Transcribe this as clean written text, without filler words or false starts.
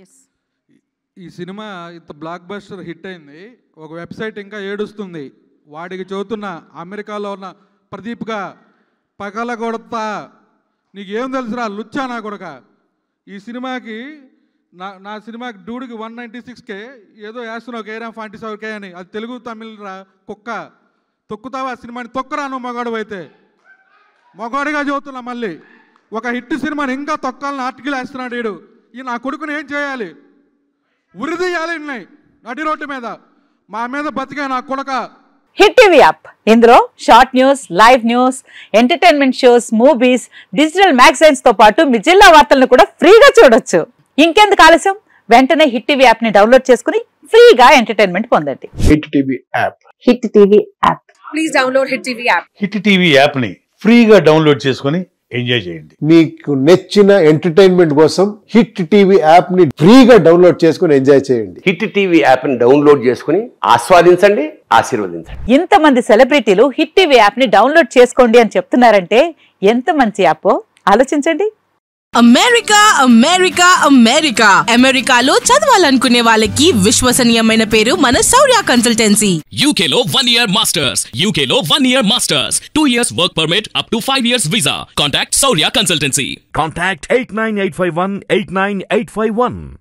Yes. ఈ cinema ఇంత block buster hit అయింది, ఒక వెబ్సైట్ ఇంకా ఏడుస్తుంది. వాడికి చదువుతున్న అమెరికాలో ఉన్న ప్రదీప్గా పగలగొడతా, నీకేం తెలుసురా లుచ్చా నా కొడక. ఈ సినిమాకి నా సినిమాకి డూడికి 196K ఏదో వేస్తున్నావు, కేరామ్ 47K అని. అది తెలుగు తమిళ రా కుక్క. తొక్కుతావా ఆ సినిమాని? తొక్కరా నువ్వు మగాడు అయితే. మగాడిగా చదువుతున్నా మళ్ళీ. ఒక హిట్ సినిమాని ఇంకా తొక్కాలని ఆర్టికల్ వేస్తున్నాడు వీడు. ఈ నా కొడుకుని ఏం చేయాలి? ఉరిదీయాలి నడి రోడ్డు మీద. మా మీద బతికే నా కొడక. హిట్ టీవీ యాప్, ఇందులో short news, live news, entertainment shows, movies, digital magazines తో పాటు మీ జిల్లా వార్తలను కూడా ఫ్రీగా చూడొచ్చు. ఇంకెందుకు ఆలస్యం, వెంటనే హిట్ టీవీ యాప్ ని డౌన్లోడ్ చేసుకుని ఫ్రీగా ఎంటర్టైన్మెంట్ పొందండి. Hit TV app. Hit TV app. Please download hit TV app. Hit TV app ని ఫ్రీగా డౌన్లోడ్ చేసుకుని ఎంజాయ్ చేయండి. మీకు నచ్చిన ఎంటర్టైన్మెంట్ కోసం హిట్ టీవీ యాప్ ని ఫ్రీగా డౌన్లోడ్ చేసుకుని ఎంజాయ్ చేయండి. హిట్ టీవీ యాప్ ని డౌన్లోడ్ చేసుకుని ఆస్వాదించండి, ఆశీర్వదించండి. ఇంతమంది సెలబ్రిటీలు హిట్ టీవీ యాప్ ని డౌన్లోడ్ చేసుకోండి అని చెప్తున్నారంటే ఎంత మంచి యాప్ ఆలోచించండి. అమెరికా అమెరికా అమెరికా అమెరికాలో చదవాలనుకునే వాళ్ళకి విశ్వసనీయమైన పేరు మన శౌర్య కన్సల్టెన్సీ. UK లో 1 year masters, UK లో 1 year masters, 2 years work permit up to 5 years visa. Contact Shaurya Consultancy. Contact 89851 89851.